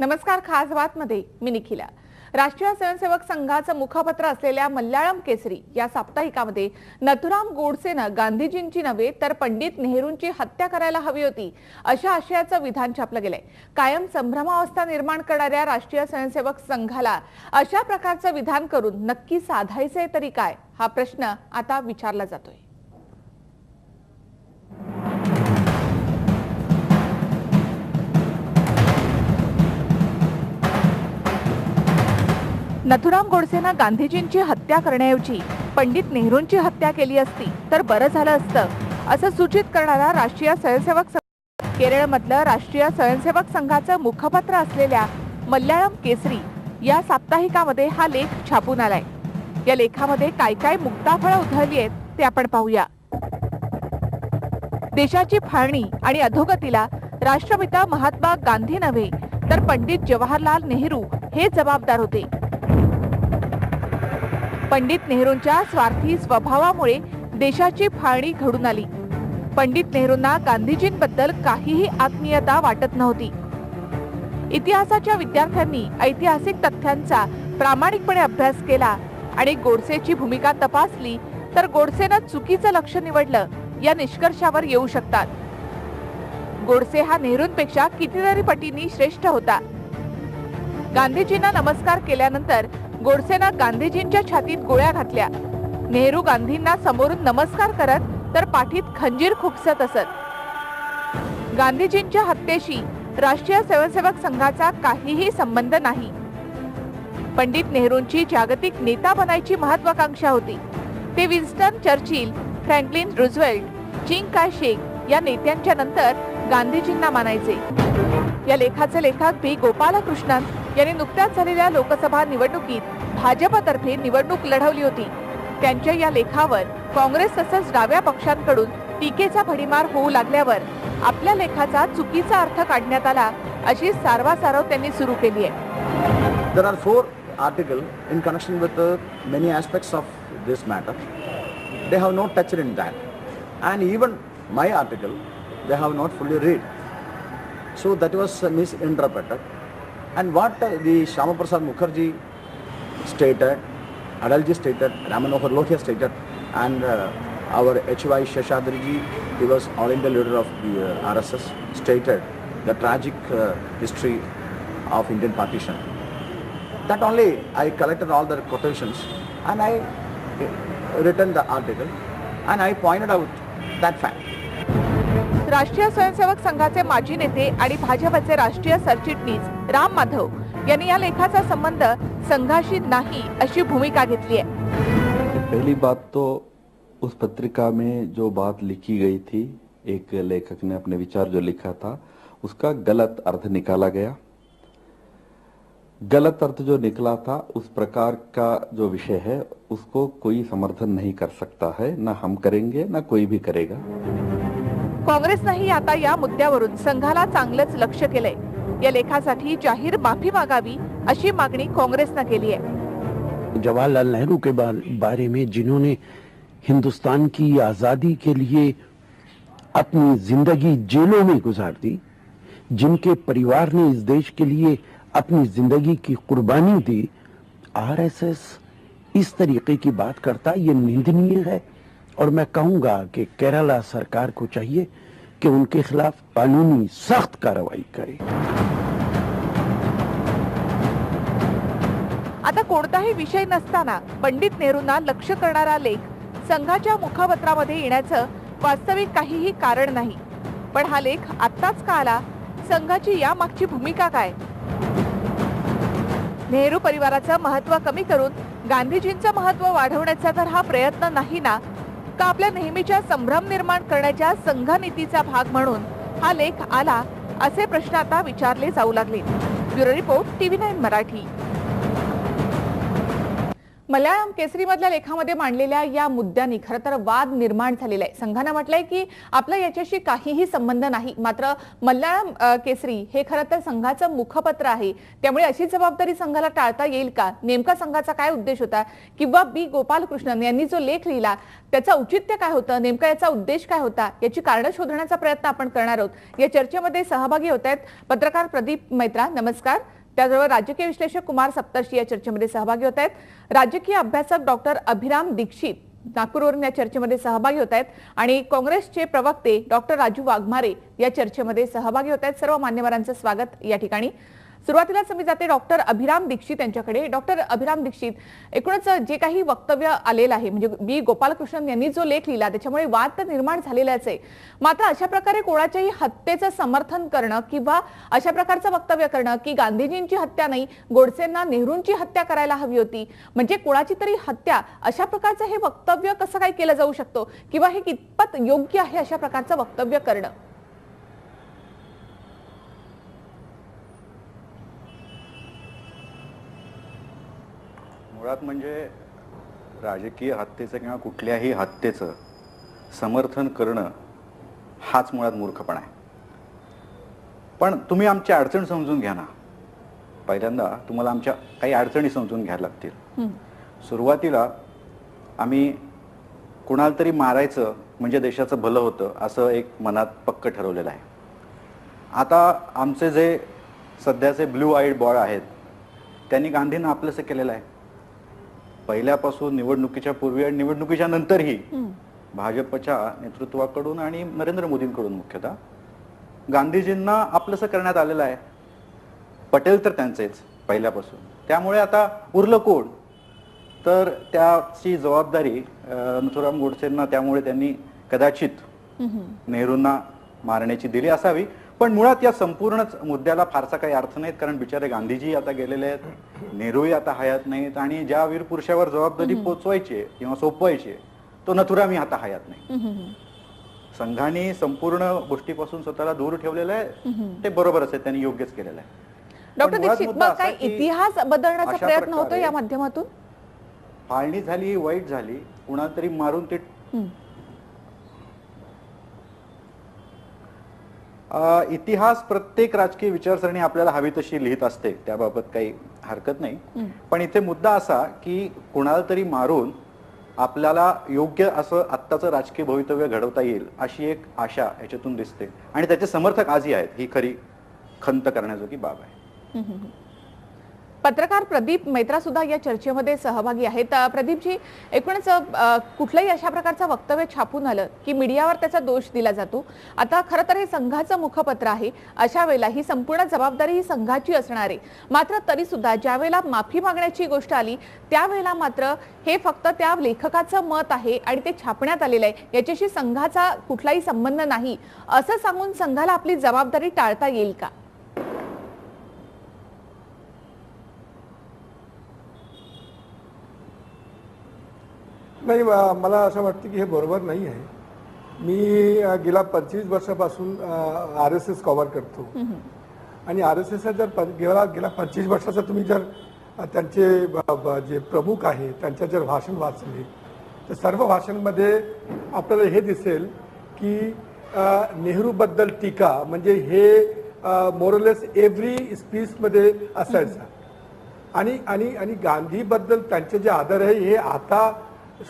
नमस्कार. खास बातमध्ये मी निखिला. राष्ट्रीय स्वयंसेवक संघाचं मुखपत्र असलेल्या मल्याळम केसरी या साप्ताहिकामध्ये नथुराम गोडसेनं गांधीजींची नव्हे तर पंडित नेहरूंची हत्या करायला हवी होती अशा आशयाचं विधान छापलं गेलंय. कायम संभ्रमावस्था निर्माण करणाऱ्या राष्ट्रीय स्वयंसेवक संघाला अशा प्रकारचं विधान करून नक्की साधायचे तरी काय, हा प्रश्न आता विचारला जातोय. नथुराम गोडसेनं गांधीजींची हत्या करण्याऐवजी पंडित नेहरूंची हत्या केली असती तर बरं झालं असतं असं सूचित करणारा राष्ट्रीय स्वयंसेवक संघ केरळमधलं राष्ट्रीय स्वयंसेवक संघाचं मुखपत्र असलेल्या मल्याळम केसरी या साप्ताहिकामध्ये हा लेख छापून आलाय. या लेखामध्ये काय काय मुक्ताफळं उधळली आहेत ते आपण पाहूया. देशाची फाळणी आणि अधोगतीला राष्ट्रपिता महात्मा गांधी नव्हे तर पंडित जवाहरलाल नेहरू हे जबाबदार होते. पंडित नेहरूंच्या स्वार्थी स्वभावामुळे देशाची फाळणी घडून आली. पंडित नेहरूंना गांधीजींबद्दल काहीही आत्मीयता वाटत नव्हती. इतिहासाच्या विद्यार्थ्यांनी ऐतिहासिक तथ्यांचा प्रामाणिकपणे अभ्यास केला आणि गोडसेची भूमिका तपासली तर गोडसेनं चुकीचं लक्ष निवडलं या निष्कर्षावर येऊ शकतात. गोडसे हा नेहरूंपेक्षा कितीतरी पटींनी श्रेष्ठ होता. गांधीजींना नमस्कार केल्यानंतर गोडसेनं गांधीजींच्या छातीत गोळ्या घातल्या. नेहरू गांधींना समोरून नमस्कार करत तर पाठीत खंजीर खुपसत असत. गांधीजींच्या हत्येशी राष्ट्रीय स्वयंसेवक संघाचा काहीही संबंध नाही. पंडित नेहरूंची जागतिक नेता बनायची महत्वाकांक्षा होती. ते विन्स्टन चर्चिल, फ्रँकलिन रुझवेल्ट, चिंग काय शेक या नेत्यांच्या नंतर गांधीजींना मानायचे. या लेखाचे लेखक बी गोपालकृष्णन यांनी नुकत्याच झालेल्या लोकसभा निवडणुकीत भाजपतर्फे निवडणूक लढवली होती. त्यांच्या या लेखावर काँग्रेस तसंच डाव्या पक्षांकडून टीकेचा भडीमार होऊ लागल्यावर आपल्या लेखाचा चुकीचा अर्थ काढण्यात आला अशी सारवासारव त्यांनी सुरू केली आहे. There are 4 articles in connection with many aspects of this matter. They have not touched in that, and even my article they have not fully read. So that was misinterpreted. And what the Shyama Prasad Mukherjee stated, Adalji stated, Ram Manohar Lohia stated, and our H.Y. Sheshadri, he was all India leader of the RSS, stated the tragic history of Indian partition. That only I collected all the quotations and I written the article and I pointed out that fact. राष्ट्रीय स्वयंसेवक संघाचे माजी नेते आणि भाजपचे राष्ट्रीय सरचिटणीस राम माधव यांनी या लेखाचा संबंध संघाशी नाही अशी भूमिका घेतली आहे. पहली बात तो उस पत्रिका में जो बात लिखी गई थी, एक लेखक ने अपने विचार जो लिखा था उसका गलत अर्थ निकाला गया. गलत अर्थ जो निकला था उस प्रकार का जो विषय है उसको कोई समर्थन नहीं कर सकता है, ना हम करेंगे ना कोई भी करेगा. काँग्रेसनंही आता या मुद्द्यावरून संघाला चांगलंच लक्ष केलंय. या लेखासाठी जाहीर माफी मागावी अशी मागणी काँग्रेसनं केली आहे. जवाहरलाल नेहरू के बारे में जिन्होंने हिंदुस्तान की आजादी के लिए अपनी जिंदगी जेलों में गुजार दी, जिनके परिवार ने इस देश के लिए अपनी जिंदगी की कुर्बानी दी, आरएसएस इस तरीके की बात करता ये निंदनीय है. और मैं कहूंगा कि केरला सरकार को चाहिए कि उनके खिलाफ कानूनी सख्त कार्रवाई करे. आता कोणताही विषय नसताना पंडित नेहरूंना लक्ष्य करणारा लेख संघाच्या मुखपत्रामध्ये येण्याचं वास्तविक काहीही कारण नाही. पण हा लेख आत्ताच का आला? संघाची यामागची भूमिका काय? नेहरू परिवाराचं महत्त्व कमी करून गांधीजींचं महत्त्व वाढवण्याचा तर हा प्रयत्न नाही ना? का आपल्या नेहमीच्या संभ्रम निर्माण करण्याच्या संघनीतीचा भाग म्हणून हा लेख आला, असे प्रश्न आता विचारले जाऊ लागले. Bureau report, TV9 Marathi. Malayalam Kesari मधल्या लेखामध्ये मांडलेल्या या मुद्द्यांनी खरं तर वाद निर्माण झालेला आहे. संघानं म्हटलंय की आपला याच्याशी काहीही संबंध नाही. मात्र मल्याळम केसरी हे खरं तर संघाचं मुखपत्र आहे, त्यामुळे अशी जबाबदारी संघाला टाळता येईल का? नेमका संघाचा काय उद्देश होता? किंवा बी गोपालकृष्णन यांनी जो लेख लिहिला त्याचं औचित्य काय होतं? नेमका याचा उद्देश काय होता? याची कारणं शोधण्याचा प्रयत्न आपण करणार आहोत. या चर्चेमध्ये सहभागी होत आहेत पत्रकार प्रदीप मैत्रा. नमस्कार. त्याचबरोबर राजकीय विश्लेषक कुमार सप्तर्षी या चर्चेमध्ये सहभागी होत आहेत। राजकीय अभ्यासक डॉक्टर अभिराम दीक्षित नागपूरवरून या चर्चेमध्ये सहभागी होत आहेत आणि काँग्रेसचे प्रवक्ते डॉक्टर राजू वाघमारे या चर्चेमध्ये सहभागी होत आहेत। सर्व मान्यवरांचं स्वागत या ठिकाणी। सुरुवातीलाच मी जाते डॉक्टर अभिराम दीक्षित यांच्याकडे। डॉक्टर अभिराम दीक्षित, एकूणच जे काही वक्तव्य आलेलं आहे म्हणजे बी गोपालकृष्णन यांनी जो लेख लिहिला त्याच्यामुळे वाद तर निर्माण झालेलाच आहे, मात्र अशा प्रकारे कोणाच्याही हत्येचं समर्थन करणं किंवा अशा प्रकारचं वक्तव्य करणं की गांधीजींची हत्या नाही, गोडसेंना नेहरूंची हत्या करायला हवी होती, म्हणजे कोणाची तरी हत्या, अशा प्रकारचं हे वक्तव्य कसं काय केलं जाऊ शकतो किंवा हे कितपत योग्य आहे अशा प्रकारचं वक्तव्य करणं? मुळात म्हणजे राजकीय हत्येचं किंवा कुठल्याही हत्येचं समर्थन करणं हाच मुळात मूर्खपणा आहे। पण तुम्ही आमची अडचण समजून घ्या ना। पहिल्यांदा तुम्हाला आमच्या काही अडचणी समजून घ्यायला लागतील। सुरुवातीला आम्ही कुणाला तरी मारायचं म्हणजे देशाचं भलं होतं असं एक मनात पक्क ठरवलेलं आहे। आता आमचे जे सध्याचे ब्लू आईड बॉय आहेत त्यांनी गांधींना आपलंसं केलेलं आहे। पहिल्यापासून निवडणुकीच्या पूर्वी आणि निवडणुकीच्या नंतरही भाजपच्या नेतृत्वाकडून आणि नरेंद्र मोदींकडून मुख्यतः गांधीजींना आपलंसं करण्यात आलेलं आहे। पटेल तर त्यांचेच पहिल्यापासून, त्यामुळे आता उरलं कोण, तर त्याची जबाबदारी नथुराम गोडसेंना त्यामुळे त्यांनी कदाचित नेहरूंना मारण्याची दिली असावी। पण मुळात या संपूर्णच मुद्द्याला फारसा काही अर्थ नाहीत, कारण बिचारे गांधीजी आता गेलेले आहेत, नेहरूही आता हयात नाहीत आणि ज्या वीर पुरुषावर जबाबदारी पोचवायची किंवा सोपवायची तो नथुरामही आता हयात नाही। संघाने संपूर्ण गोष्टीपासून स्वतःला दूर ठेवलेलं आहे, ते बरोबरच आहे, त्यांनी योग्यच केलेलं आहे। डॉक्टर दीक्षित, मग काय इतिहास बदलण्याचा प्रयत्न होतो या माध्यमातून? फाळणी झाली, वाईट झाली, कुणाला तरी मारून ते इतिहास प्रत्येक राजकीय विचारसरणी आपल्याला हवी तशी लिहित असते, त्याबाबत काही हरकत नाही। पण इथे मुद्दा असा की कुणाला तरी मारून आपल्याला योग्य असं आत्ताचं राजकीय भवितव्य घडवता येईल अशी एक आशा याच्यातून दिसते आणि त्याचे समर्थक आजही आहेत, ही खरी खंत करण्याजोगी बाब आहे। पत्रकार प्रदीप मैत्रा सुद्धा या चर्चेमध्ये सहभागी आहेत। प्रदीपजी, एकूणच कुठलंही अशा प्रकारचं वक्तव्य छापून आलं की मीडियावर त्याचा दोष दिला जातो। आता खरं तर हे संघाचं मुखपत्र आहे, अशा वेळेला ही संपूर्ण जबाबदारी ही संघाची असणार आहे, मात्र तरी सुद्धा ज्या वेळेला माफी मागण्याची गोष्ट आली त्यावेळेला मात्र हे फक्त त्या लेखकाचं मत आहे आणि ते छापण्यात आलेलं आहे, याच्याशी संघाचा कुठलाही संबंध नाही असं सांगून संघाला आपली जबाबदारी टाळता येईल का? नाही, मला असं वाटतं की हे बरोबर नाही आहे। मी गेल्या 25 वर्षापासून RSS कव्हर करतो आणि RSSचा जर गेल्या 25 वर्षाचा तुम्ही जर त्यांचे जे प्रमुख आहे त्यांच्या जर भाषण वाचले तर सर्व भाषणांमध्ये आपल्याला हे दिसेल की नेहरूबद्दल टीका म्हणजे हे मोरलेस एव्हरी स्पीचमध्ये असायचं आणि गांधीबद्दल त्यांचे जे आदर आहे हे आता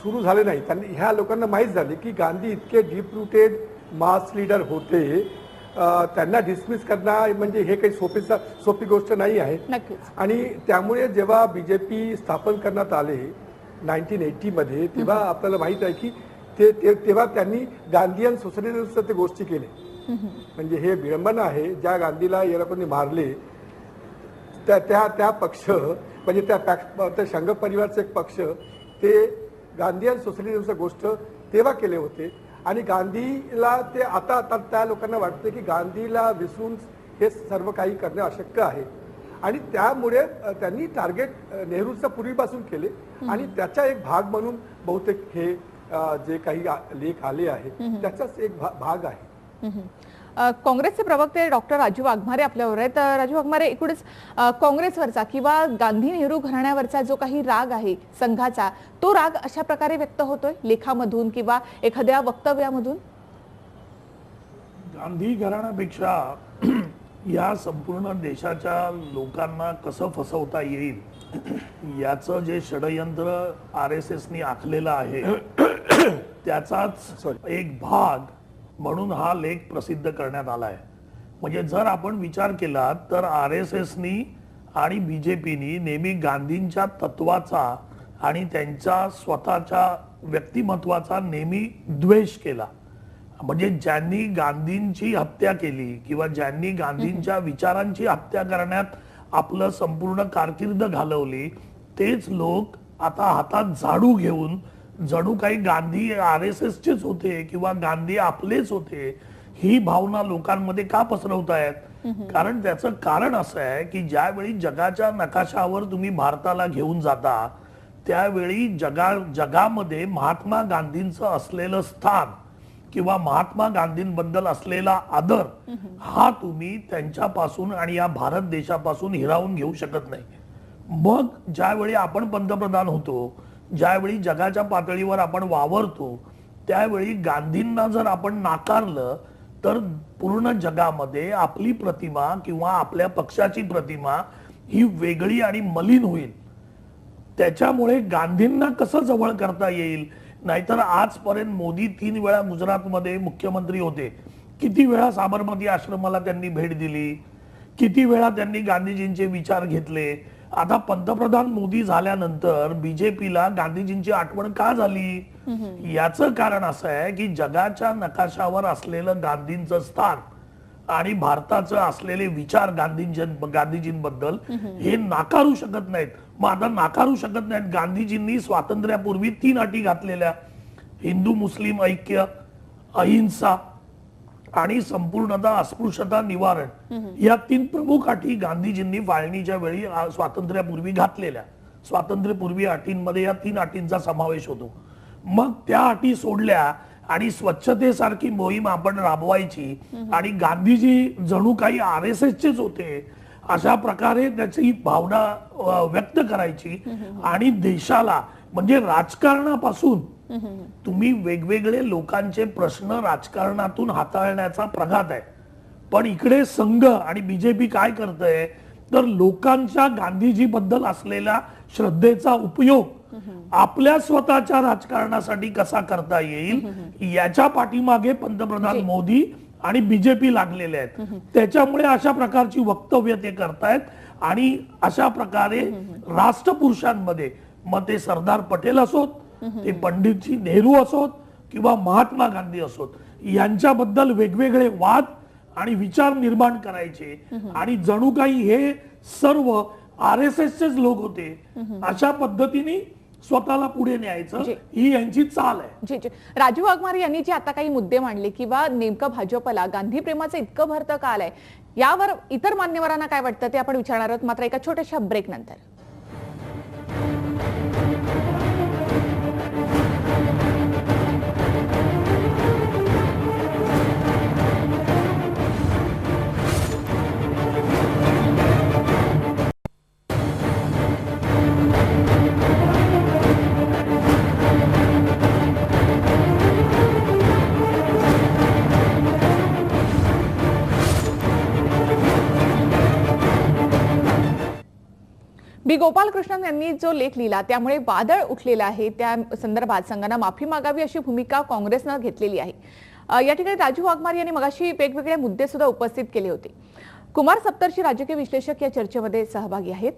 सुरू झाले नाही। त्यांनी ह्या लोकांना माहीत झाले की गांधी इतके डीप रूटेड मास लीडर होते, त्यांना डिसमिस करणं म्हणजे हे काही सोपी गोष्ट नाही आहे। आणि त्यामुळे जेव्हा BJP स्थापन करण्यात आले 1980 मध्ये, तेव्हा आपल्याला माहीत आहे की तेव्हा त्यांनी गांधीयन सोशलिझमच्या ते गोष्टी केले। म्हणजे हे विडंबना आहे, ज्या गांधीला या लोकांनी मारले त्या पक्ष म्हणजे त्या संघ परिवारचा एक पक्ष ते गांधीयन सोशलिझमच्या गोष्ट तेव्हा केले होते आणि गांधीला ते आता त्या लोकांना वाटते की गांधीला विसरून हे सर्व काही करणे अशक्य आहे आणि त्यामुळे त्यांनी टार्गेट नेहरूचा पूर्वीपासून केले आणि त्याचा एक भाग म्हणून बहुतेक हे जे काही लेख आले आहेत त्याचाच एक भाग आहे। काँग्रेसचे प्रवक्ते डॉक्टर राजू वाघमारे आपल्यावर आहेत। राजू वाघमारे, एकूणच काँग्रेसवरचा किंवा गांधी नेहरू घराण्यावरचा जो काही राग आहे संघाचा, तो राग अशा प्रकारे व्यक्त होतोय लेखामधून किंवा एखाद्या वक्तव्यामधून? गांधी घराण्यापेक्षा या संपूर्ण देशाच्या लोकांना कसं फसवता येईल याचं जे षडयंत्र RSSनी आखलेलं आहे त्याचाच एक भाग म्हणून हा लेख प्रसिद्ध करण्यात आलाय। म्हणजे जर आपण विचार केला तर RSSनी आणि बीजेपीनी नेहमी गांधींच्या तत्वाचा आणि त्यांच्या स्वतःच्या व्यक्तिमत्वाचा नेहमी द्वेष केला. म्हणजे ज्यांनी गांधींची हत्या केली किंवा ज्यांनी गांधींच्या विचारांची हत्या करण्यात आपलं संपूर्ण कारकीर्द घालवली, तेच लोक आता हातात झाडू घेऊन जणू काही गांधी RSSचेच होते किंवा गांधी आपलेच होते, ही भावना लोकांमध्ये का पसरवतायत? कारण त्याचं कारण असं आहे की ज्यावेळी जगाच्या नकाशावर तुम्ही भारताला घेऊन जाता, त्यावेळी जगामध्ये महात्मा गांधींचं असलेलं स्थान किंवा महात्मा गांधींबद्दल असलेला आदर हा तुम्ही त्यांच्यापासून आणि या भारत देशापासून हिरावून घेऊ शकत नाही. मग ज्यावेळी आपण पंतप्रधान होतो, ज्यावेळी जगाच्या पातळीवर आपण वावरतो, त्यावेळी गांधींना जर आपण नाकारलं तर पूर्ण जगामध्ये आपली प्रतिमा किंवा आपल्या पक्षाची प्रतिमा ही वेगळी आणि मलिन होईल. त्याच्यामुळे गांधींना कसं जवळ करता येईल? नाहीतर आजपर्यंत मोदी 3 वेळा गुजरातमध्ये मुख्यमंत्री होते, किती वेळा साबरमती आश्रमाला त्यांनी भेट दिली, किती वेळा त्यांनी गांधीजींचे विचार घेतले. आता पंतप्रधान मोदी झाल्यानंतर बीजेपीला गांधीजींची आठवण का झाली? याचं कारण असं आहे की जगाच्या नकाशावर असलेलं गांधींचं स्थान आणि भारताचं असलेले विचार गांधीजींबद्दल हे नाकारू शकत नाहीत. मग आता नाकारू शकत नाहीत. गांधीजींनी स्वातंत्र्यापूर्वी 3 अटी घातलेल्या: हिंदू मुस्लिम ऐक्य, अहिंसा आणि संपूर्णता अस्पृश्यता निवारण. या 3 प्रमुख अटी गांधीजींनी फाळणीच्या वेळी स्वातंत्र्यापूर्वी घातलेल्या. स्वातंत्र्यपूर्वी अटींमध्ये या 3 अटींचा समावेश होतो. मग त्या अटी सोडल्या आणि स्वच्छतेसारखी मोहीम आपण राबवायची आणि गांधीजी जणू काही RSSचेच होते अशा प्रकारे त्याची भावना व्यक्त करायची आणि देशाला, म्हणजे राजकारणापासून तुम्ही वेगवेगळे लोकांचे प्रश्न राजकारणातून हाताळण्याचा प्रघात आहे. पण इकडे संघ आणि बीजेपी काय करतंय तर लोकांच्या गांधीजी बद्दल असलेल्या श्रद्धेचा उपयोग आपल्या स्वतःच्या राजकारणासाठी कसा करता येईल याच्या पाठीमागे पंतप्रधान मोदी आणि बीजेपी लागलेले आहेत. त्याच्यामुळे अशा प्रकारची वक्तव्य ते करतायत आणि अशा प्रकारे राष्ट्रपुरुषांमध्ये, मग ते सरदार पटेल असोत, ते पंडितजी नेहरू असोत किंवा महात्मा गांधी असोत, यांच्याबद्दल वेगवेगळे वाद आणि विचार निर्माण करायचे आणि जणू काही हे सर्व RSSचेच लोक होते अशा पद्धतीने स्वतःला पुढे न्यायचं, ही यांची चाल आहे. राजू वाघमारे यांनी जे आता काही मुद्दे मांडले किंवा नेमकं भाजपला गांधी प्रेमाचं इतकं भरतं का आलंय, यावर इतर मान्यवरांना काय वाटतं ते आपण विचारणार आहोत, मात्र एका छोट्याशा ब्रेक नंतर. बी गोपालकृष्णन यांनी जो लेख लिहिला त्यामुळे वादळ उठलेला आहे. त्या संदर्भात संघाने माफी मागावी अशी भूमिका काँग्रेसनं घेतलेली आहे. या ठिकाणी राजू वाघमारे यांनी मगाशी वेगवेगळे मुद्दे सुद्धा उपस्थित केले होते. कुमार सप्तर्षी राजकीय विश्लेषक या चर्चेमध्ये सहभागी आहेत.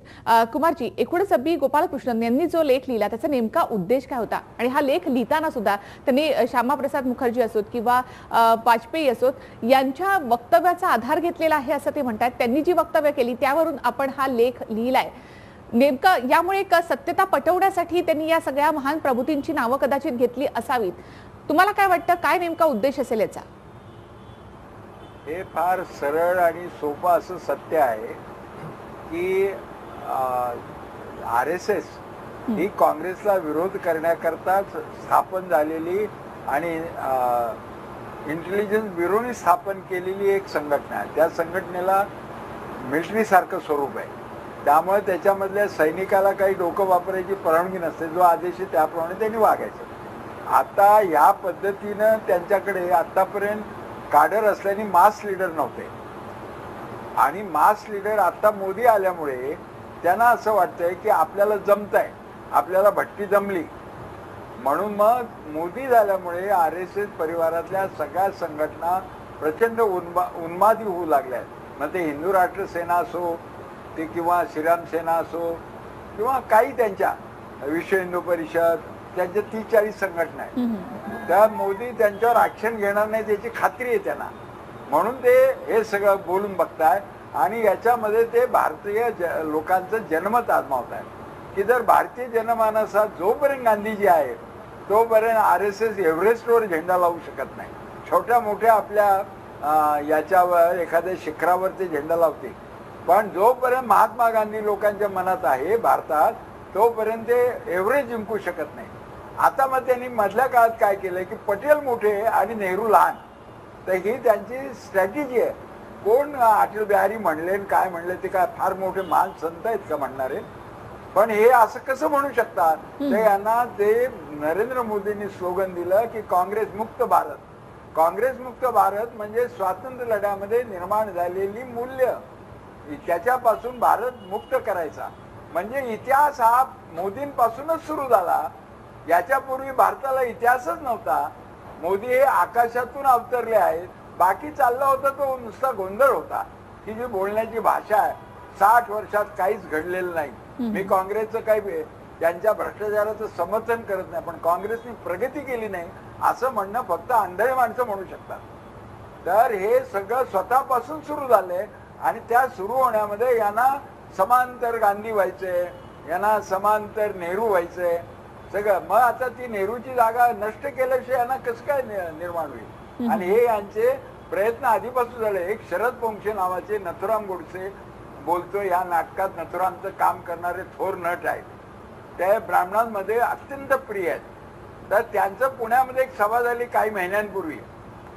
कुमारजी, एकूणच बी गोपालकृष्णन यांनी जो लेख लिहिला त्याचा नेमका उद्देश काय होता आणि हा लेख लिहिताना सुद्धा त्यांनी श्यामाप्रसाद मुखर्जी असोत किंवा वाजपेयी असोत यांच्या वक्तव्याचा आधार घेतलेला आहे असं ते म्हणतात. त्यांनी जी वक्तव्य केली त्यावरून आपण हा लेख लिहिलाय. नेमकं यामुळे सत्यता पटवण्यासाठी त्यांनी या सगळ्या महान प्रभूतींची नावं कदाचित घेतली असावीत. तुम्हाला काय वाटतं, काय नेमका उद्देश असेल याचा? हे फार सरळ आणि सोपं असं सत्य आहे की RSS ही काँग्रेसला विरोध करण्याकरता स्थापन झालेली आणि इंटेलिजन्स ब्युरोनी स्थापन केलेली एक संघटना आहे. त्या संघटनेला मिलिटरी सारखं स्वरूप आहे. त्यामुळे त्याच्यामधल्या सैनिकाला काही डोकं वापरायची परवानगी नसते. जो आदेश आहे त्याप्रमाणे त्यांनी वागायचं. आता या पद्धतीनं त्यांच्याकडे आतापर्यंत काडर असल्याने मास लीडर नव्हते आणि मास लीडर आता मोदी आल्यामुळे त्यांना असं वाटतंय की आपल्याला जमतंय, आपल्याला भट्टी जमली म्हणून मग मोदी झाल्यामुळे RSS परिवारातल्या सगळ्या संघटना प्रचंड उन्मादी होऊ लागल्या. मग ते हिंदू राष्ट्र सेना असो, ते किंवा श्रीराम सेना असो किंवा काही त्यांच्या विश्व हिंदू परिषद, त्यांच्या 30-40 संघटना आहेत. त्या मोदी त्यांच्यावर ऍक्शन घेणार नाही त्याची खात्री आहे त्यांना, म्हणून ते हे सगळं बोलून बघताय. आणि याच्यामध्ये ते भारतीय लोकांचं जनमत आजमावत आहे की जर भारतीय जनमानसात जोपर्यंत गांधीजी आहे तोपर्यंत RSS एव्हरेस्टवर झेंडा लावू शकत नाही. छोट्या मोठ्या आपल्या याच्यावर एखाद्या शिखरावर ते झेंडा लावते, पण जोपर्यंत महात्मा गांधी लोकांच्या मनात आहे भारतात तोपर्यंत ते एव्हरेस्ट जिंकू शकत नाही. आता मग त्यांनी मधल्या काळात काय केलंय की पटेल मोठे आणि नेहरू लहान, तर ही त्यांची स्ट्रॅटेजी आहे. कोण अटल बिहारी म्हणले काय म्हणले ते काय फार मोठे महान संत आहेत का म्हणणारे, पण हे असं कसं म्हणू शकतात. ते यांना ते नरेंद्र मोदींनी स्लोगन दिलं की काँग्रेस मुक्त भारत. काँग्रेस मुक्त भारत म्हणजे स्वातंत्र्य लढ्यामध्ये निर्माण झालेली मूल्य त्याच्यापासून भारत मुक्त करायचा. म्हणजे इतिहास हा मोदींपासूनच सुरू झाला. याच्यापूर्वी भारताला इतिहासच नव्हता. मोदी हे आकाशातून अवतरले आहेत. बाकी चालला होता तो नुसता गोंधळ होता की जी बोलण्याची भाषा आहे. 60 वर्षात काहीच घडलेलं नाही. मी काँग्रेसचं काही त्यांच्या भ्रष्टाचाराचं समर्थन करत नाही, पण काँग्रेसने प्रगती केली नाही असं म्हणणं फक्त आंधळे माणसं म्हणू शकतात. तर हे सगळं स्वतःपासून सुरू झालंय आणि त्या सुरू होण्यामध्ये यांना समांतर गांधी व्हायचे, यांना समांतर नेहरू व्हायचे सगळं. मग आता ती नेहरूची जागा नष्ट केल्याशिवाय यांना कसं काय निर्माण होईल. आणि हे यांचे प्रयत्न आधीपासून झाले. एक शरद पोंक्षे नावाचे नथुराम गोडसे बोलतो या नाटकात नथुरामचं काम करणारे थोर नट आहेत. त्या ब्राह्मणांमध्ये अत्यंत प्रिय आहेत. तर त्यांचं पुण्यामध्ये एक सभा झाली काही महिन्यांपूर्वी.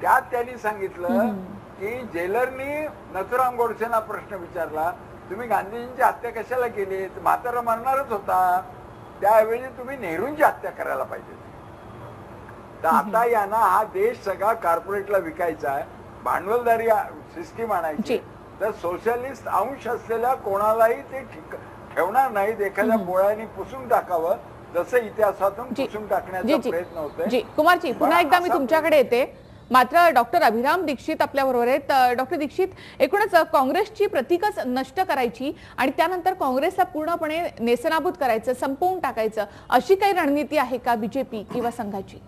त्यात त्यांनी सांगितलं की जेलरनी नथुराम गोडसेंना प्रश्न विचारला, तुम्ही गांधीजींची हत्या कशाला केली, म्हातारा मरणारच होता, त्याऐवजी तुम्ही नेहरूंची हत्या करायला पाहिजे. तर आता यांना हा देश सगळा कॉर्पोरेटला विकायचा आहे, भांडवलदारी सिस्टीम आणायची. तर सोशलिस्ट अंश असलेल्या कोणालाही ते ठेवणार नाहीत. एखाद्या पोळ्याने पुसून टाकावं जसं इतिहासातून पुसून टाकण्याचा प्रयत्न होतोय. कुमारजी, पुन्हा एकदा मी तुमच्याकडे येते. मात्र डॉक्टर अभिराम दीक्षित आपल्या बरोबर आहेत. डॉक्टर दीक्षित, एकूणच काँग्रेसची प्रतीकच नष्ट करायची आणि त्यानंतर काँग्रेसला पूर्णपणे नेस्तनाबूत करायचं, संपवून टाकायचं, अशी काही रणनीती आहे का बीजेपी किंवा संघाची?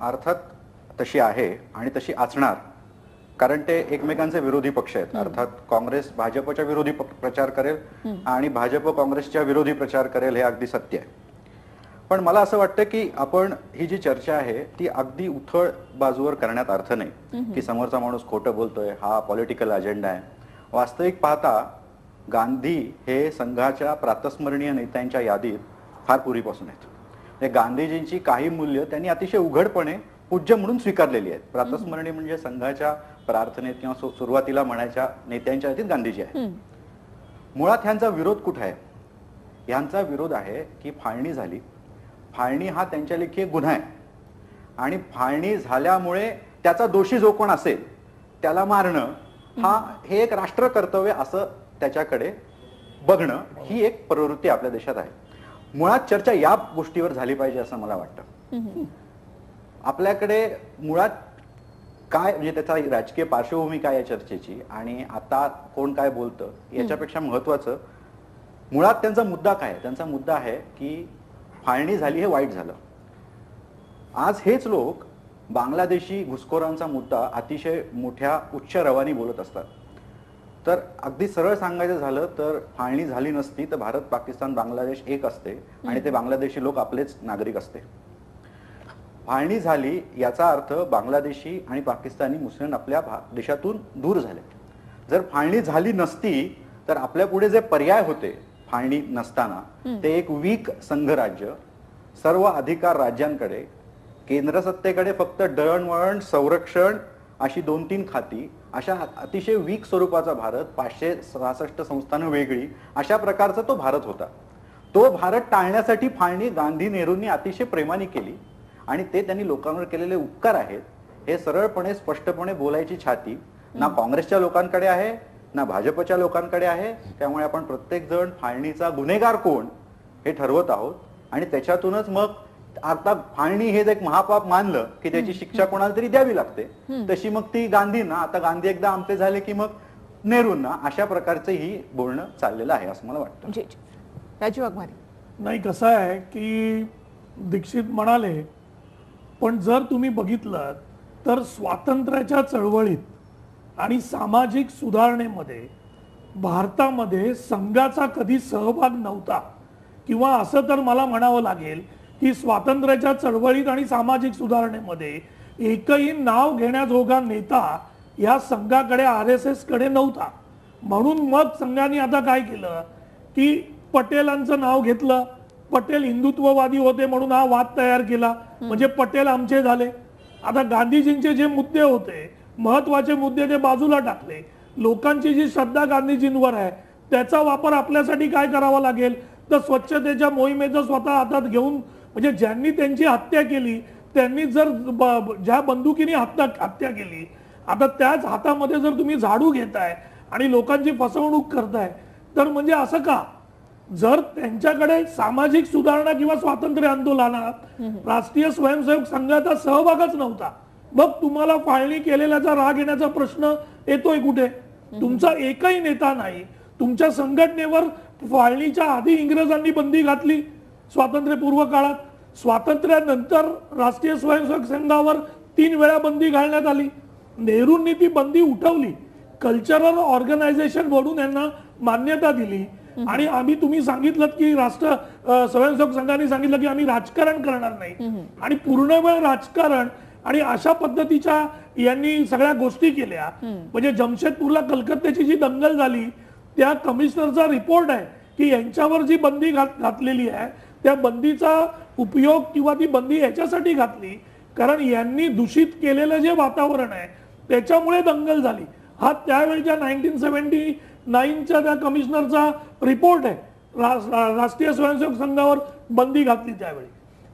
अर्थात तशी आहे आणि तशी असणार, कारण ते एकमेकांचे विरोधी पक्ष आहेत. अर्थात काँग्रेस भाजपच्या विरोधी प्रचार करेल आणि भाजप काँग्रेसच्या विरोधी प्रचार करेल, हे अगदी सत्य आहे. पण मला असं वाटतं की आपण ही जी चर्चा आहे ती अगदी उथळ बाजूवर करण्यात अर्थ नाही की समोरचा माणूस खोटं बोलतोय, हा पॉलिटिकल अजेंडा आहे. वास्तविक पाहता गांधी हे संघाच्या प्रातस्मरणीय नेत्यांच्या यादीत फार पूर्वीपासून आहेत. गांधीजींची काही मूल्य त्यांनी अतिशय उघडपणे पूज्य म्हणून स्वीकारलेली आहेत. प्रातस्मरणी म्हणजे संघाच्या प्रार्थनेत किंवा सुरुवातीला म्हणायच्या नेत्यांच्या यादीत गांधीजी आहेत. मुळात ह्यांचा विरोध कुठे आहे? ह्यांचा विरोध आहे की फाळणी झाली. फाळणी हा त्यांच्या लेखी एक गुन्हा आहे आणि फाळणी झाल्यामुळे त्याचा दोषी जो कोण असेल त्याला मारणं हे एक राष्ट्र कर्तव्य असं त्याच्याकडे बघणं ही एक प्रवृत्ती आपल्या देशात आहे. मुळात चर्चा या गोष्टीवर झाली पाहिजे असं मला वाटतं. आपल्याकडे मुळात काय म्हणजे त्याचा राजकीय पार्श्वभूमी काय या चर्चेची आणि आता कोण काय बोलतं याच्यापेक्षा महत्वाचं मुळात त्यांचा मुद्दा काय आहे. त्यांचा मुद्दा आहे की फाळणी झाली हे वाईट झालं. आज हेच लोक बांगलादेशी घुसखोरांचा मुद्दा अतिशय मोठ्या उच्च रवानी बोलत असतात. तर अगदी सरळ सांगायचं झालं तर फाळणी झाली नसती तर भारत, पाकिस्तान, बांगलादेश एक असते आणि ते बांगलादेशी लोक आपलेच नागरिक असते. फाळणी झाली याचा अर्थ बांगलादेशी आणि पाकिस्तानी मुस्लिम आपल्या देशातून दूर झाले. जर फाळणी झाली नसती तर आपल्या पुढे जे पर्याय होते फाळणी नसताना ते एक वीक संघराज्य, सर्व अधिकार राज्यांकडे, केंद्र सत्तेकडे फक्त दळणवळण, संरक्षण अशी 2-3 खाती, अशा अतिशय वीक स्वरूपाचा भारत, 566 संस्थानं वेगळी, अशा प्रकारचा तो भारत होता. तो भारत टाळण्यासाठी फाळणी गांधी नेहरूंनी अतिशय प्रेमाने केली आणि ते त्यांनी लोकांवर केलेले उपकार आहेत हे सरळपणे स्पष्टपणे बोलायची छाती ना काँग्रेसच्या लोकांकडे आहे ना भाजपच्या लोकांकडे आहे. त्यामुळे आपण प्रत्येक जण फाळणीचा गुन्हेगार कोण हे ठरवत आहोत आणि त्याच्यातूनच मग आता फाळणी हे एक महापाप मानलं की त्याची शिक्षा कोणाला तरी द्यावी लागते, तशी मग ती गांधींना, आता गांधी एकदा आमचे झाले की मग नेहरूंना, अशा प्रकारचं ही बोलणं चाललेलं आहे असं मला वाटतं. जी राजू वाघमारे. नाही, कसं आहे की दीक्षित म्हणाले, पण जर तुम्ही बघितलं तर स्वातंत्र्याच्या चळवळीत आणि सामाजिक सुधारणेमध्ये भारतामध्ये संघाचा कधी सहभाग नव्हता, किंवा असं तर मला म्हणावं लागेल की स्वातंत्र्याच्या चळवळीत आणि सामाजिक सुधारणेमध्ये एकही नाव घेण्याजोगा नेता या संघाकडे, RSS कडे नव्हता. म्हणून मग संघाने आता काय केलं की पटेलांचं नाव घेतलं. पटेल हिंदुत्ववादी होते म्हणून हा वाद तयार केला, म्हणजे पटेल आमचे झाले. आता गांधीजींचे जे मुद्दे होते, महत्वाचे मुद्दे, ते बाजूला टाकले. लोकांची जी श्रद्धा गांधीजींवर आहे त्याचा वापर आपल्यासाठी काय करावा लागेल, तर स्वच्छतेच्या मोहिमेचं स्वतः हातात घेऊन, म्हणजे ज्यांनी त्यांची हत्या केली त्यांनी जर ज्या बंदुकीने हत्या केली, आता त्याच हातामध्ये जर तुम्ही झाडू घेताय आणि लोकांची फसवणूक करताय, तर म्हणजे असं का? जर त्यांच्याकडे सामाजिक सुधारणा किंवा स्वातंत्र्य आंदोलनात राष्ट्रीय स्वयंसेवक संघाचा सहभागच नव्हता, मग तुम्हाला फाळणी केलेल्याचा राग येण्याचा प्रश्न येतोय कुठे? तुमचा एकही नेता नाही. तुमच्या संघटनेवर फाळणीच्या आधी इंग्रजांनी बंदी घातली स्वातंत्र्यपूर्व काळात. स्वातंत्र्यानंतर राष्ट्रीय स्वयंसेवक संघावर 3 वेळा बंदी घालण्यात आली. नेहरूंनी ती बंदी उठवली, कल्चरल ऑर्गनायझेशन म्हणून यांना मान्यता दिली. आणि आम्ही, तुम्ही सांगितलं की राष्ट्र स्वयंसेवक संघाने सांगितलं की आम्ही राजकारण करणार नाही, आणि पूर्ण वेळ राजकारण आणि अशा पद्धतीच्या यांनी सगळ्या गोष्टी केल्या. म्हणजे जमशेदपूरला कलकत्त्याची जी दंगल झाली, त्या कमिशनरचा रिपोर्ट आहे की यांच्यावर जी बंदी घातलेली आहे त्या बंदीचा उपयोग किंवा ती बंदी याच्यासाठी घातली कारण यांनी दूषित केलेलं जे वातावरण आहे त्याच्यामुळे दंगल झाली. हा त्यावेळच्या 1979च्या त्या कमिशनरचा रिपोर्ट आहे. राष्ट्रीय स्वयंसेवक संघावर बंदी घातली त्यावेळी.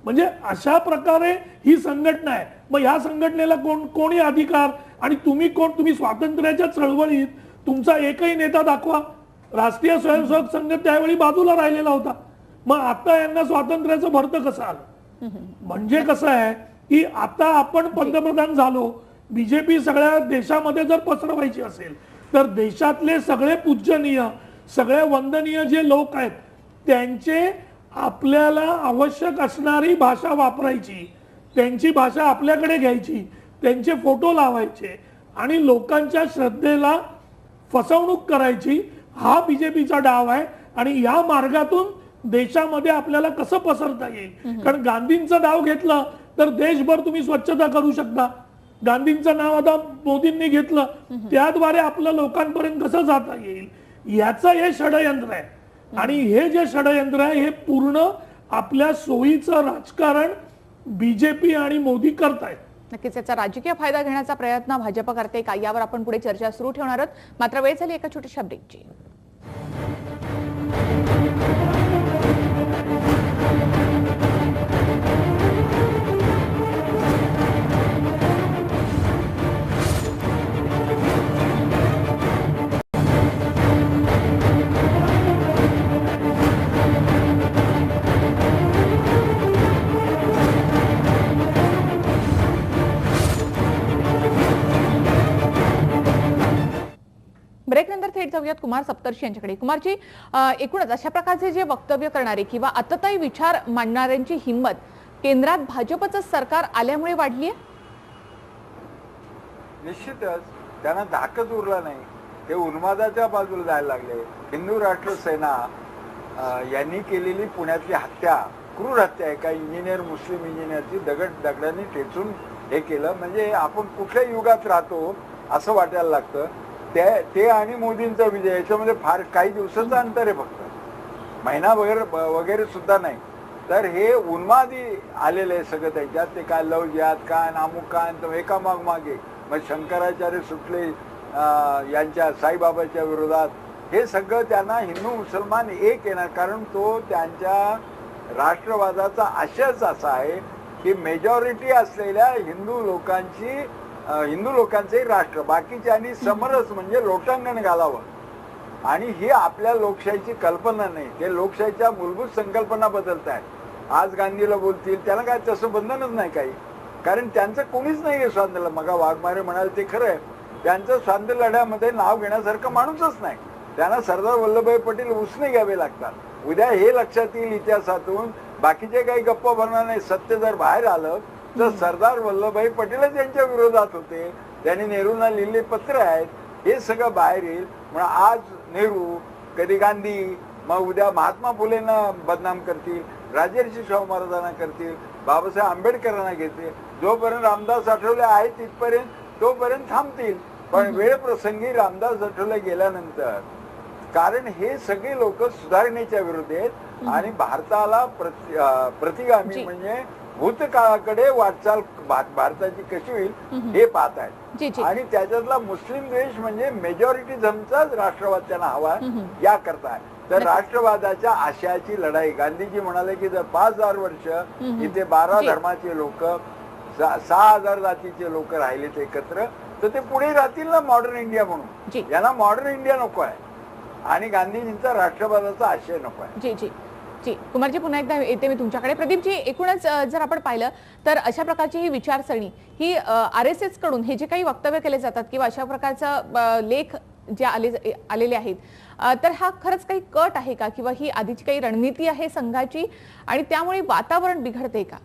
म्हणजे अशा प्रकारे ही संघटना आहे. मग ह्या संघटनेला कोणी अधिकार, आणि तुम्ही कोण? तुम्ही स्वातंत्र्याच्या चळवळीत तुमचा एकही नेता दाखवा. राष्ट्रीय स्वयंसेवक संघ त्यावेळी बाजूला राहिलेला होता. मग आता यांना स्वातंत्र्याचं भरतं कसं आलं? म्हणजे कसं आहे की आता आपण पंतप्रधान झालो, बीजेपी सगळ्या देशामध्ये जर पसरवायची असेल तर देशातले सगळे पूजनीय, सगळे वंदनीय जे लोक आहेत त्यांचे आपल्याला आवश्यक असणारी भाषा वापरायची, त्यांची भाषा आपल्याकडे घ्यायची, त्यांचे फोटो लावायचे आणि लोकांच्या श्रद्धेला फसवणूक करायची. हा बीजेपीचा डाव आहे. आणि या मार्गातून देशामध्ये आपल्याला कसं पसरता येईल? कारण गांधींचं नाव घेतलं तर देशभर तुम्ही स्वच्छता करू शकता. गांधींचं नाव आता मोदींनी घेतलं, त्याद्वारे आपल्या लोकांपर्यंत कसं जाता येईल याचं हे षडयंत्र आहे. आणि हे जे षडयंत्र आहे हे पूर्ण आपल्या सोयीचं राजकारण बीजेपी आणि मोदी करतायत. नक्कीच याचा राजकीय फायदा घेण्याचा प्रयत्न भाजप करते का, यावर आपण पुढे चर्चा सुरू ठेवणार आहोत. मात्र वेळ झाली एका छोट्याशा ब्रेकची. ब्रेकनंतर थेट जाऊयात कुमार सप्तर्षी यांच्याकडे. कुमारजी, एकूणच अशा प्रकारचे जे वक्तव्य करणारे किंवा अतताई विचार मांडणाऱ्यांची हिंमत केंद्रात भाजपचं सरकार आल्यामुळे वाढली आहे? निश्चितच त्यांना धाकच उरला नाही. ते उन्मादाच्या बाजूला जायला लागले. हिंदू राष्ट्र सेना यांनी केलेली पुण्यातली हत्या, क्रूर हत्या, एका इंजिनियर, मुस्लिम इंजिनियरची दगडाने ठेचून हे केलं. म्हणजे आपण कुठल्या युगात राहतो असं वाटायला लागतं. ते आणि मोदींचा विजय याच्यामध्ये फार काही दिवसाचं अंतर आहे, फक्त महिना वगैरे सुद्धा नाही. तर हे उन्मादी आलेलं आहे सगळं त्यांच्यात. ते काय लव जिहाद, काय नामुक, काय एका मागे मग शंकराचार्य सुटले यांच्या साईबाबाच्या विरोधात. हे सगळं त्यांना हिंदू मुसलमान एक येणार, कारण तो त्यांच्या राष्ट्रवादाचा आशयच असा आहे की मेजॉरिटी असलेल्या हिंदू लोकांचे राष्ट्र, बाकीच्यांनी समरस म्हणजे लोटांगण घालावं. आणि ही आपल्या लोकशाहीची कल्पना नाही. ते लोकशाहीच्या मूलभूत संकल्पना बदलत आहेत. आज गांधीला बोलतील, त्याला काय तसं बंधनच नाही काही, कारण त्यांचं कोणीच नाही आहे स्वातंत्र्य. मग वाघमारे म्हणाले ते खरं आहे, त्यांचं स्वातंत्र्य लढ्यामध्ये नाव घेण्यासारखं माणूसच नाही. त्यांना सरदार वल्लभभाई पटेल उसने घ्यावे लागतात. उद्या हे लक्षात येईल इतिहासातून, बाकीचे काही गप्पा भरणार नाही. सत्य जर बाहेर आलं तर सरदार वल्लभभाई पटेलच यांच्या विरोधात होते. त्यांनी नेहरूंना लिहिलेले पत्र आहेत, हे सगळं बाहेर येईल. म्हणून आज नेहरू, कधी गांधी, मग उद्या महात्मा फुलेंना बदनाम करतील, राजर्षी शाहू महाराजांना करतील, बाबासाहेब आंबेडकरांना घेतील. जोपर्यंत रामदास आठवले आहेत तिथपर्यंत तोपर्यंत थांबतील. पण वेळ प्रसंगी रामदास आठवले गेल्यानंतर, कारण हे सगळे लोक सुधारणेच्या विरोधी आहेत आणि भारताला प्रतिगामी म्हणजे भूतकाळाकडे वाटचाल भारताची कशी होईल हे पाहत आहेत. आणि त्याच्यातला मुस्लिम देश म्हणजे मेजॉरिटीझमचाच राष्ट्रवाद त्यांना हवा या करता. तर राष्ट्रवादाच्या आशयाची लढाई, गांधीजी म्हणाले की जर 5000 वर्ष इथे 12 धर्माचे लोक, 6000 जातीचे लोक राहिलेत एकत्र, तर ते पुढे राहतील ना मॉडर्न इंडिया म्हणून. यांना मॉडर्न इंडिया नको आहे आणि गांधीजींचा राष्ट्रवादाचा आशय नको आहे. जी जी जी कुमारजी, पुन्हा एकदा येते मी तुमच्याकडे. प्रदीपजी, एकूणच जर आपण पाहिलं तर अशा प्रकारची ही विचारसरणी ही RSS कडून हे जे काही वक्तव्य केले जातात किंवा अशा प्रकारचा लेख जे आलेले आहेत, तर हा खरंच काही कट आहे का, किंवा ही आधीची काही रणनीती आहे संघाची आणि त्यामुळे वातावरण बिघडते का?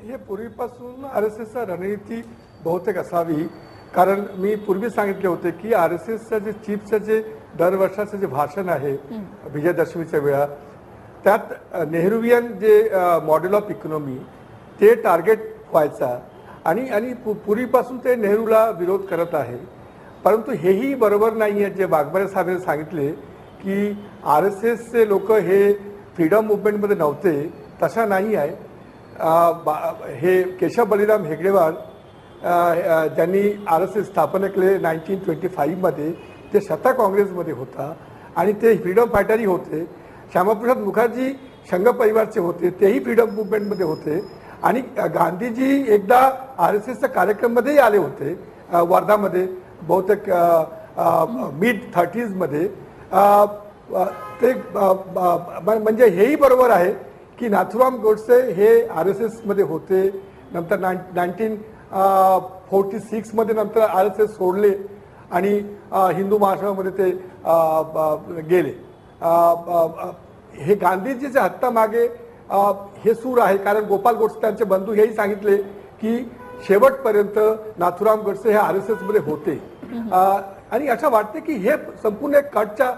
हे पूर्वीपासून RSSचा रणनीती बहुतेक असावी. कारण मी पूर्वी सांगितले होते की RSSचं जे चीफचं जे दरवर्षाचं जे भाषण आहे विजयादशमीच्या वेळा, त्यात नेहरूवियन जे मॉडेल ऑफ इकॉनॉमी ते टार्गेट व्हायचा आणि पूर्वीपासून ते नेहरूला विरोध करत आहे. परंतु हेही बरोबर नाही आहे जे वाघमारे साहेबांनी सांगितले की RSSचे लोक हे फ्रीडम मुवमेंटमध्ये नव्हते, तसा नाही आहे. हे केशव बलिराम हेगडेवार ज्यांनी RSS स्थापना केले 1925 मध्ये, ते स्वतः काँग्रेसमध्ये होता आणि ते फ्रीडम फायटरही होते. श्यामाप्रसाद मुखर्जी संघ परिवारचे होते, तेही फ्रीडम मुवमेंटमध्ये होते. आणि गांधीजी एकदा RSSच्या कार्यक्रममध्येही आले होते वर्धामध्ये, बहुतेक मिड 30s मध्ये. ते म्हणजे हेही बरोबर आहे की नाथुराम गोडसे हे RSS मध्ये होते. नंतर 1946 मध्ये नंतर RSS सोडले आणि हिंदू महासभामध्ये ते गेले. हे गांधीजीच्या हत्यामागे हे सूर आहे, कारण गोपाल गोडसे त्यांचे बंधू हेही सांगितले की शेवटपर्यंत नाथुराम गोडसे हे RSS मध्ये होते. आणि असं वाटते की हे संपूर्ण एक कटचा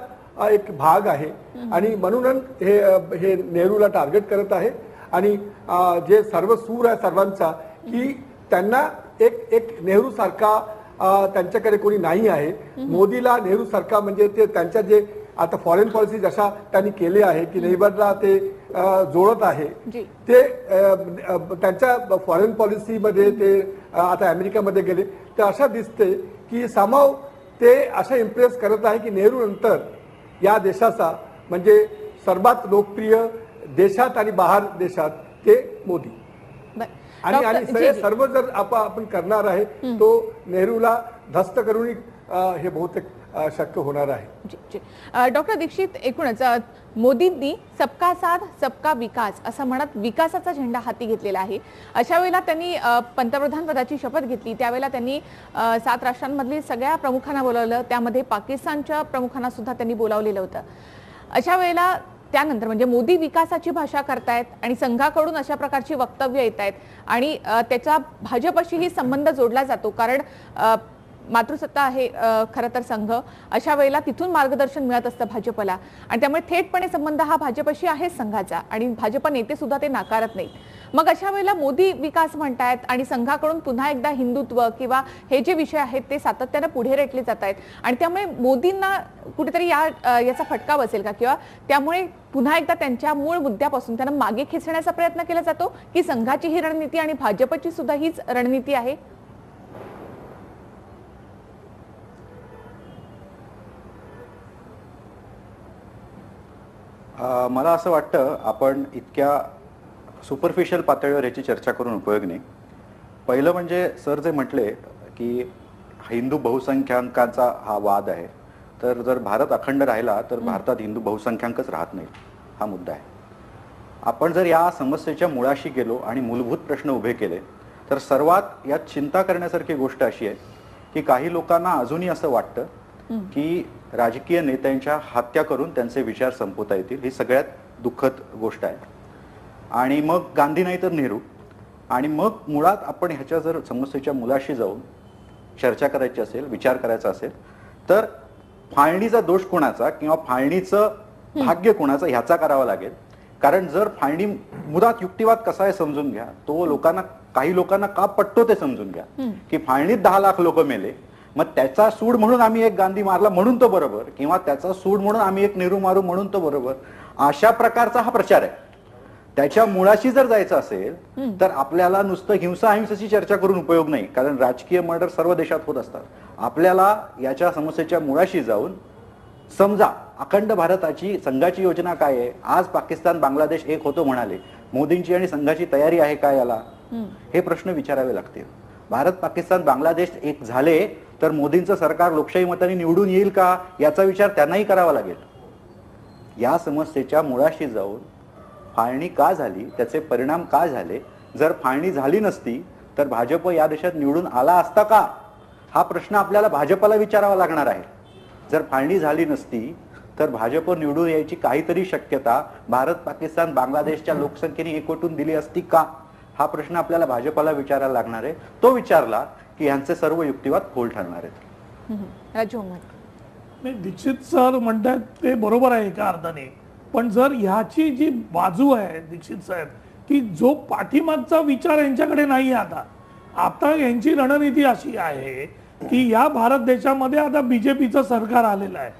एक भाग आहे आणि म्हणूनच हे नेहरूला टार्गेट करत आहे. आणि जे सर्व सूर आहे सर्वांचा की त्यांना एक नेहरू सारखा त्यांच्याकडे कोणी नाही आहे. मोदीला नेहरू सारखा म्हणजे ते त्यांच्या जे आता फॉरेन पॉलिसी जशा त्यांनी केले आहे की नेबरला ते जोडत आहे, ते त्यांच्या फॉरेन पॉलिसीमध्ये ते आता अमेरिकेमध्ये गेले, तर असं दिसते की समाव ते असं इम्प्रेस करत आहे की नेहरू नंतर या देशाचा म्हणजे सर्वात लोकप्रिय देशात आणि बाहेर देशात ते मोदी. आणि सर्व जर आपण करणार आहे तो नेहरूला धस्त करून हे बहुतेक शक्य होणार आहे. डॉक्टर दीक्षित, एकूणच मोदींनी सबका साथ सबका विकास असं म्हणत विकासाचा झेंडा हाती घेतलेला आहे. अशा वेळेला त्यांनी पंतप्रधान पदाची शपथ घेतली, त्यावेळेला त्यांनी 7 राष्ट्रांमधील सगळ्या प्रमुखांना बोलावलं, त्यामध्ये पाकिस्तानच्या प्रमुखांना सुद्धा त्यांनी बोलावलेलं होतं. अशा वेळेला त्यानंतर म्हणजे मोदी विकासाची भाषा करतायत आणि संघाकडून अशा प्रकारची वक्तव्य येत आहेत आणि त्याचा भाजपशीही संबंध जोडला जातो, कारण मातृसत्ता आहे खरं तर संघ. अशा वेळेला तिथून मार्गदर्शन मिळत असतं भाजपला आणि त्यामुळे थेटपणे संबंध हा भाजपशी आहे संघाचा आणि भाजप नेते सुद्धा ते नाकारत नाहीत. मग अशा वेळेला मोदी विकास म्हणतायत आणि संघाकडून पुन्हा एकदा हिंदुत्व किंवा हे जे विषय आहेत ते सातत्याने पुढे रेटले जात आहेत आणि त्यामुळे मोदींना कुठेतरी याचा फटका बसेल का, किंवा त्यामुळे पुन्हा एकदा त्यांच्या मूळ मुद्द्यापासून त्यांना मागे खेचण्याचा प्रयत्न केला जातो की संघाची ही रणनीती आणि भाजपची सुद्धा हीच रणनीती आहे? मला असं वाटतं आपण इतक्या सुपरफिशियल पातळीवर याची चर्चा करून उपयोग नाही. पहिलं म्हणजे सर जे म्हटले की हिंदू बहुसंख्याकांचा हा वाद आहे, तर जर भारत अखंड राहिला तर भारतात हिंदू बहुसंख्याकच राहत नाही, हा मुद्दा आहे. आपण जर या समस्येच्या मुळाशी गेलो आणि मूलभूत प्रश्न उभे केले तर सर्वात यात चिंता करण्यासारखी गोष्ट अशी आहे की काही लोकांना अजूनही असं वाटतं की राजकीय नेत्यांच्या हत्या करून त्यांचे विचार संपवता येतील. ही सगळ्यात दुःखद गोष्ट आहे. आणि मग गांधी नाही तर नेहरू. आणि मग मुळात आपण ह्याच्या जर समस्येच्या मुळाशी जाऊन चर्चा करायची असेल, विचार करायचा असेल तर फाळणीचा दोष कोणाचा किंवा फाळणीचं भाग्य कोणाचं ह्याचा करावा लागेल. कारण जर फाळणी मुळात युक्तिवाद कसा आहे समजून घ्या, तो लोकांना, काही लोकांना का पटतो ते समजून घ्या की फाळणीत 10 लाख लोक मेले, मग त्याचा सूड म्हणून आम्ही एक गांधी मारला म्हणून तो बरोबर, किंवा त्याचा सूड म्हणून आम्ही एक नेहरू मारू म्हणून तो बरोबर, अशा प्रकारचा हा प्रचार आहे. त्याच्या मुळाशी जर जायचं असेल तर आपल्याला नुसतं हिंसा अहिंसेची चर्चा करून उपयोग नाही, कारण राजकीय मर्डर सर्व देशात होत असतात. आपल्याला याच्या समस्येच्या मुळाशी जाऊन समजा अखंड भारताची संघाची योजना काय आहे, आज पाकिस्तान बांगलादेश एक होतो म्हणाले, मोदींची आणि संघाची तयारी आहे का याला, हे प्रश्न विचारावे लागतील. भारत पाकिस्तान बांगलादेश एक झाले तर मोदींचं सरकार लोकशाही मताने निवडून येईल का याचा विचार त्यांनाही करावा लागेल. या समस्येच्या मुळाशी जाऊन फाळणी का झाली, त्याचे परिणाम का झाले, जर फाळणी झाली नसती तर भाजप या देशात निवडून आला असता का, हा प्रश्न आपल्याला भाजपला विचारावा लागणार आहे. जर फाळणी झाली नसती तर भाजप निवडून यायची काहीतरी शक्यता भारत पाकिस्तान बांगलादेशच्या लोकसंख्येने एकवटून दिली असती का, हा प्रश्न आपल्याला भाजपला विचारायला लागणार आहे. तो विचारला की यांचे सर्व युक्तिवाद फोल ठरणार आहेत. राजू नाही, दीक्षित सर म्हणतात ते बरोबर आहे एका अर्थाने, पण जर ह्याची जी बाजू आहे दीक्षित साहेब, की जो पाठीमागचा विचार यांच्याकडे नाही, आता यांची रणनीती अशी आहे की या भारत देशामध्ये आता बीजेपीचं सरकार आलेलं आहे,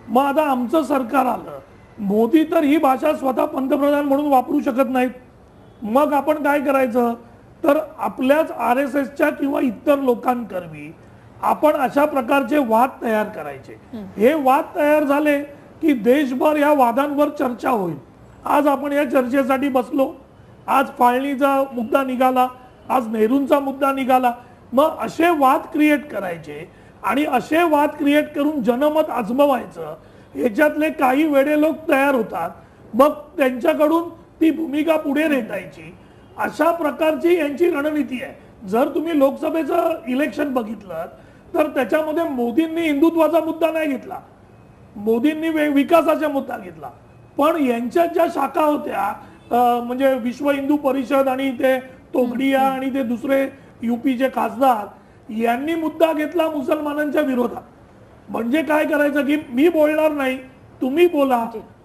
मग आता आमचं सरकार आलं, मोदी तर ही भाषा स्वतः पंतप्रधान म्हणून वापरू शकत नाहीत, मग आपण काय करायचं, तर आपल्याच RSSच्या किंवा इतर लोकांकरवी आपण अशा प्रकारचे वाद तयार करायचे. हे वाद तयार झाले की देशभर या वादांवर चर्चा होईल. आज आपण या चर्चेसाठी बसलो, आज फाळणीचा मुद्दा निघाला, आज नेहरूंचा मुद्दा निघाला, मग असे वाद क्रिएट करायचे आणि असे वाद क्रिएट करून जनमत आजमावायचं. ह्याच्यातले काही वेडे लोक तयार होतात, मग त्यांच्याकडून ती भूमिका पुढे नेतायची. अशा प्रकारची यांची रणनीती आहे. जर तुम्ही लोकसभेचं इलेक्शन बघितलं तर त्याच्यामध्ये मोदींनी हिंदुत्वाचा मुद्दा नाही घेतला, मोदींनी विकासाचा मुद्दा घेतला, पण यांच्या ज्या शाखा होत्या, म्हणजे विश्व हिंदू परिषद आणि ते तोगडिया आणि ते दुसरे UPचे खासदार, यांनी मुद्दा घेतला मुसलमानांच्या विरोधात. म्हणजे काय करायचं की मी बोलणार नाही, तुम्ही बोला,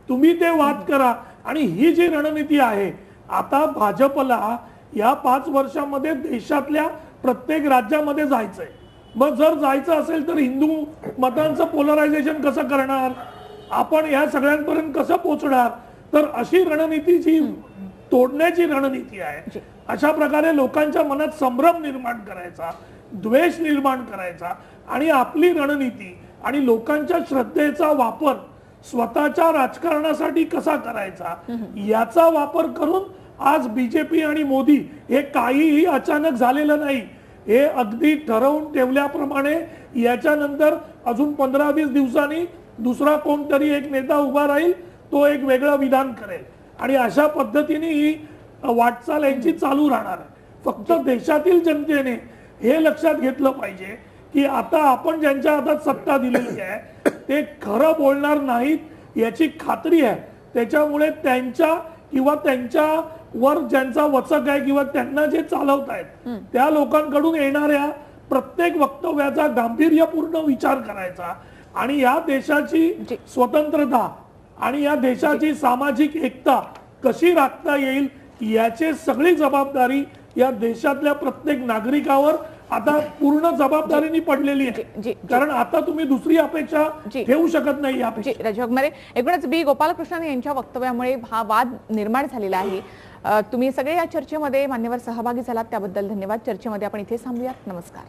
तुम्ही ते वाद करा. आणि ही जी रणनीती आहे, आता भाजपला या 5 वर्षामध्ये देशातल्या प्रत्येक राज्यामध्ये जायचंय. मग जर जायचं असेल तर हिंदू मतांचं पोलरायझेशन कसं करणार, आपण या सगळ्यांपर्यंत कसं पोहोचणार, तर अशी रणनीतीची तोडण्याची रणनीती आहे. अशा प्रकारे लोकांच्या मनात संभ्रम निर्माण करायचा, द्वेष निर्माण करायचा आणि आपली रणनीती आणि लोकांच्या श्रद्धेचा वापर स्वतःच्या राजकारणासाठी कसा करायचा याचा वापर करून आज बीजेपी आणि मोदी हे काहीही अचानक झालेलं नाही. हे अगदी ठरवून ठेवल्याप्रमाणे याच्यानंतर अजून 15-20 दिवसांनी दुसरा कोणतरी एक नेता उभा राहील, तो एक वेगळं विधान करेल आणि अशा पद्धतीने ही वाटचाल यांची चालू राहणार आहे. फक्त देशातील जनतेने हे लक्षात घेतलं पाहिजे की आता आपण ज्यांच्या हातात सत्ता दिलेली आहे ते खरं बोलणार नाहीत याची खात्री आहे. त्याच्यामुळे त्यांच्या किंवा त्यांच्यावर ज्यांचा वचक आहे किंवा त्यांना जे चालवत आहेत त्या लोकांकडून येणाऱ्या प्रत्येक वक्तव्याचा गांभीर्यपूर्ण विचार करायचा आणि या देशाची स्वतंत्रता आणि या देशाची सामाजिक एकता कशी राखता येईल याची सगळी जबाबदारी या देशातल्या प्रत्येक नागरिकावर आता पूर्ण जबाबदारीने पडलेली आहे. कारण आता तुम्ही दुसरी अपेक्षा ठेवू शकत नाही. राजकुमारे, एकूणच बी गोपालकृष्णन यांच्या वक्तव्यामुळे हा वाद निर्माण झालेला आहे. तुम्ही सगळे या चर्चेमध्ये मान्यवर सहभागी झालात त्याबद्दल धन्यवाद. चर्चेमध्ये आपण इथे थांबूयात. नमस्कार.